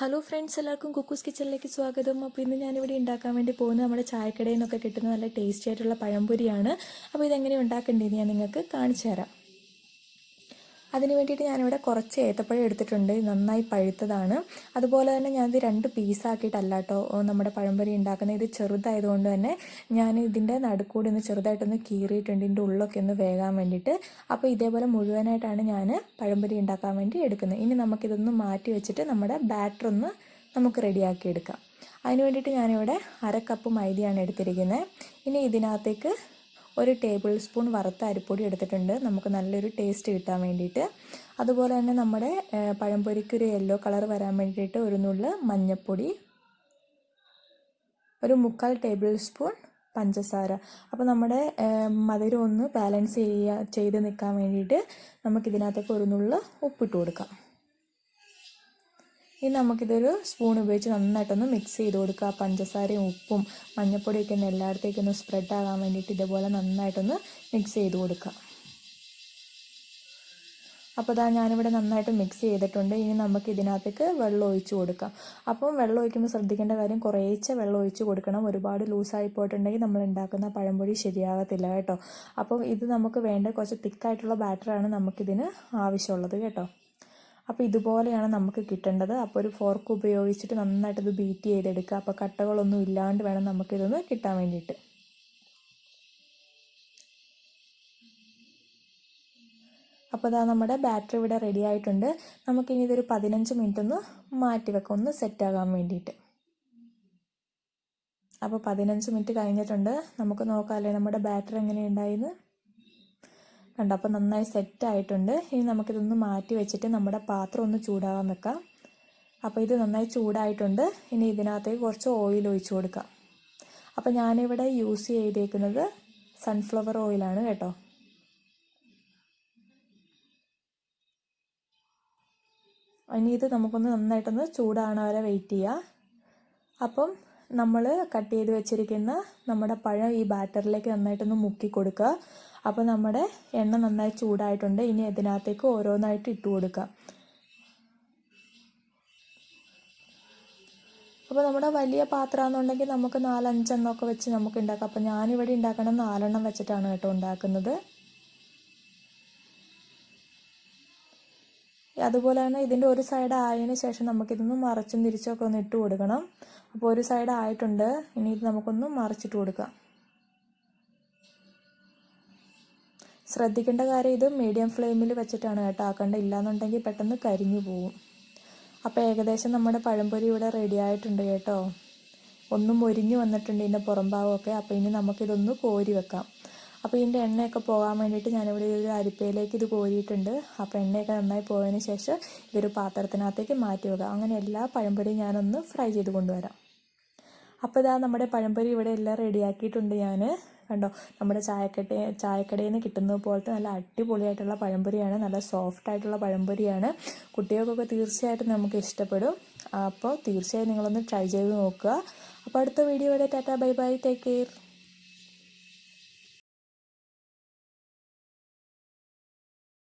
Hello friends, എല്ലാവർക്കും cuckoo's കിച്ചണിലേക്ക് സ്വാഗതം. അപ്പോൾ ഇന്ന് ഞാനിവിടെ ഉണ്ടാക്കാൻ വേണ്ടി പോകുന്നത് നമ്മുടെ ചായക്കടയിൽ നിന്നൊക്കെ കിട്ടുന്ന നല്ല ടേസ്റ്റി ആയിട്ടുള്ള പഴംപൊരിയാണ്. അപ്പോൾ ഇതെങ്ങനെ ഉണ്ടാക്കേണ്ടത് ഞാൻ നിങ്ങൾക്ക് കാണിച്ചു തരാം. അതിന് വേണ്ടിയിട്ട് ഞാനിവിടെ കുറച്ച് ഏത്തപ്പഴം എടുത്തിട്ടുണ്ട്, നന്നായി പഴുത്തതാണ്. അതുപോലെ തന്നെ ഞാനിത് 2 പീസാക്കിയിട്ടല്ല കേട്ടോ നമ്മുടെ പഴംപൊരി ഉണ്ടാക്കുന്നത്. ഇത് ചെറുതായതുകൊണ്ട് തന്നെ ഞാൻ ഇതിൻ്റെ നടുക്കൂടി ഒന്ന് ചെറുതായിട്ടൊന്ന് കീറിയിട്ടുണ്ട്, ഇതിൻ്റെ ഉള്ളൊക്കെ ഒന്ന് വേകാൻ വേണ്ടിയിട്ട്. അപ്പോൾ ഇതേപോലെ മുഴുവനായിട്ടാണ് ഞാൻ പഴംപൊരി ഉണ്ടാക്കാൻ വേണ്ടി എടുക്കുന്നത്. ഇനി നമുക്കിതൊന്ന് മാറ്റി വെച്ചിട്ട് നമ്മുടെ ബാറ്റർ ഒന്ന് നമുക്ക് റെഡിയാക്കി എടുക്കാം. അതിന് വേണ്ടിയിട്ട് ഞാനിവിടെ 1/2 കപ്പ് മൈദയാണ് എടുത്തിരിക്കുന്നത്. ഇനി ഇതിനകത്തേക്ക് 1 ടേബിൾ സ്പൂൺ വറുത്ത അരിപ്പൊടി എടുത്തിട്ടുണ്ട്, നമുക്ക് നല്ലൊരു ടേസ്റ്റ് കിട്ടാൻ വേണ്ടിയിട്ട്. അതുപോലെ തന്നെ നമ്മുടെ പഴംപൊരിക്ക് ഒരു യെല്ലോ കളർ വരാൻ വേണ്ടിയിട്ട് ഒരു നുള്ള് മഞ്ഞൾപ്പൊടി, 1/4 ടേബിൾ സ്പൂൺ പഞ്ചസാര. അപ്പോൾ നമ്മുടെ മധുരം ഒന്ന് ബാലൻസ് ചെയ്ത് നിൽക്കാൻ വേണ്ടിയിട്ട് നമുക്കിതിനകത്തേക്ക് ഒരു നുള്ള് ഉപ്പിട്ട് കൊടുക്കാം. ഇനി നമുക്കിതൊരു സ്പൂൺ ഉപയോഗിച്ച് നന്നായിട്ടൊന്ന് മിക്സ് ചെയ്ത് കൊടുക്കുക. പഞ്ചസാരയും ഉപ്പും മഞ്ഞൾപ്പൊടിയൊക്കെ ഒന്ന് എല്ലായിടത്തേക്കൊന്ന് സ്പ്രെഡ് ആകാൻ വേണ്ടിയിട്ട് ഇതുപോലെ നന്നായിട്ടൊന്ന് മിക്സ് ചെയ്ത് കൊടുക്കുക. അപ്പോൾ ഞാനിവിടെ നന്നായിട്ട് മിക്സ് ചെയ്തിട്ടുണ്ട്. ഇനി നമുക്ക് ഇതിനകത്തേക്ക് വെള്ളം ഒഴിച്ച് കൊടുക്കാം. അപ്പം വെള്ളം ഒഴിക്കുമ്പോൾ ശ്രദ്ധിക്കേണ്ട കാര്യം, കുറേശ്ശെ വെള്ളം ഒഴിച്ച് കൊടുക്കണം. ഒരുപാട് ലൂസായി പോയിട്ടുണ്ടെങ്കിൽ നമ്മൾ ഉണ്ടാക്കുന്ന പഴംപൊരി ശരിയാകത്തില്ല കേട്ടോ. അപ്പം ഇത് നമുക്ക് വേണ്ട കുറച്ച് തിക്കായിട്ടുള്ള ബാറ്ററാണ് നമുക്കിതിന് ആവശ്യമുള്ളത് കേട്ടോ. അപ്പോൾ ഇതുപോലെയാണ് നമുക്ക് കിട്ടേണ്ടത്. അപ്പോൾ ഒരു ഫോർക്ക് ഉപയോഗിച്ചിട്ട് നന്നായിട്ടത് ബീറ്റ് ചെയ്തെടുക്കുക. അപ്പോൾ കട്ടകളൊന്നും ഇല്ലാണ്ട് വേണം നമുക്കിതൊന്ന് കിട്ടാൻ വേണ്ടിയിട്ട്. അപ്പോൾ നമ്മുടെ ബാറ്റർ ഇവിടെ റെഡി ആയിട്ടുണ്ട്. നമുക്കിനി ഇതൊരു 15 മിനിറ്റ് ഒന്ന് മാറ്റി വെക്കാം, ഒന്ന് സെറ്റാകാൻ വേണ്ടിയിട്ട്. അപ്പോൾ 15 മിനിറ്റ് കഴിഞ്ഞിട്ടുണ്ട്. നമുക്ക് നോക്കാമല്ലേ നമ്മുടെ ബാറ്റർ എങ്ങനെയുണ്ടായിന്ന്. കണ്ടോ, അപ്പോൾ നന്നായി സെറ്റായിട്ടുണ്ട്. ഇനി നമുക്കിതൊന്ന് മാറ്റി വെച്ചിട്ട് നമ്മുടെ പാത്രം ഒന്ന് ചൂടാകാൻ വെക്കാം. അപ്പോൾ ഇത് നന്നായി ചൂടായിട്ടുണ്ട്. ഇനി ഇതിനകത്തേക്ക് കുറച്ച് ഓയിൽ ഒഴിച്ച് കൊടുക്കാം. അപ്പോൾ ഞാനിവിടെ യൂസ് ചെയ്തേക്കുന്നത് സൺഫ്ലവർ ഓയിലാണ് കേട്ടോ. ഇനി ഇത് നമുക്കൊന്ന് നന്നായിട്ടൊന്ന് ചൂടാകണ വരെ വെയിറ്റ് ചെയ്യുക. അപ്പം നമ്മൾ കട്ട് ചെയ്ത് വെച്ചിരിക്കുന്ന നമ്മുടെ പഴം ഈ ബാറ്ററിലേക്ക് നന്നായിട്ടൊന്ന് മുക്കി കൊടുക്കുക. അപ്പോൾ നമ്മുടെ എണ്ണ നന്നായി ചൂടായിട്ടുണ്ട്. ഇനി ഇതിനകത്തേക്ക് ഓരോന്നായിട്ട് ഇട്ട് കൊടുക്കുക. അപ്പോൾ നമ്മുടെ വലിയ പാത്രമാണെന്നുണ്ടെങ്കിൽ നമുക്ക് 4-5 എണ്ണമൊക്കെ വെച്ച് നമുക്ക് ഉണ്ടാക്കാം. അപ്പോൾ ഞാനിവിടെ ഉണ്ടാക്കണം 4 എണ്ണം വെച്ചിട്ടാണ് കേട്ടോ ഉണ്ടാക്കുന്നത്. അതുപോലെ തന്നെ ഇതിൻ്റെ ഒരു സൈഡ് ആയതിനു ശേഷം നമുക്കിതൊന്ന് മറിച്ചും തിരിച്ചൊക്കെ ഒന്ന് ഇട്ട് കൊടുക്കണം. അപ്പോൾ ഒരു സൈഡ് ആയിട്ടുണ്ട്. ഇനി ഇത് നമുക്കൊന്ന് മറിച്ചിട്ട് കൊടുക്കാം. ശ്രദ്ധിക്കേണ്ട കാര്യം, ഇത് മീഡിയം ഫ്ലെയിമിൽ വെച്ചിട്ടാണ് കേട്ടോ ആക്കേണ്ടത്, ഇല്ലാന്നുണ്ടെങ്കിൽ പെട്ടെന്ന് കരിഞ്ഞു പോവും. അപ്പോൾ ഏകദേശം നമ്മുടെ പഴംപൊരി ഇവിടെ റെഡി ആയിട്ടുണ്ട് കേട്ടോ. ഒന്നും മൊരിഞ്ഞു വന്നിട്ടുണ്ട് ഇതിൻ്റെ പുറം ഭാഗമൊക്കെ. അപ്പോൾ ഇനി നമുക്കിതൊന്ന് കോരി വെക്കാം. അപ്പോൾ ഇതിൻ്റെ എണ്ണയൊക്കെ പോകാൻ വേണ്ടിയിട്ട് ഞാനിവിടെ ഒരു അരിപ്പയിലേക്ക് ഇത് കോരിയിട്ടുണ്ട്. അപ്പോൾ എണ്ണയൊക്കെ നന്നായി പോയതിന് ശേഷം ഇതൊരു പാത്രത്തിനകത്തേക്ക് മാറ്റി വെക്കാം. അങ്ങനെ എല്ലാ പഴംപൊരിയും ഞാനൊന്ന് ഫ്രൈ ചെയ്ത് കൊണ്ടുവരാം. അപ്പോൾ നമ്മുടെ പഴംപൊരി ഇവിടെ എല്ലാം റെഡിയാക്കിയിട്ടുണ്ട് ഞാൻ. കണ്ടോ, നമ്മുടെ ചായക്കടയിൽ നിന്ന് കിട്ടുന്നത് പോലത്തെ നല്ല അടിപൊളിയായിട്ടുള്ള പഴംപൊരിയാണ്, നല്ല സോഫ്റ്റ് ആയിട്ടുള്ള പഴംപൊരിയാണ്. കുട്ടികൾക്കൊക്കെ തീർച്ചയായിട്ടും നമുക്ക് ഇഷ്ടപ്പെടും. അപ്പോൾ തീർച്ചയായും നിങ്ങളൊന്ന് ട്രൈ ചെയ്ത് നോക്കുക. അപ്പോൾ അടുത്ത വീഡിയോ വരെ tata bye bye, take care.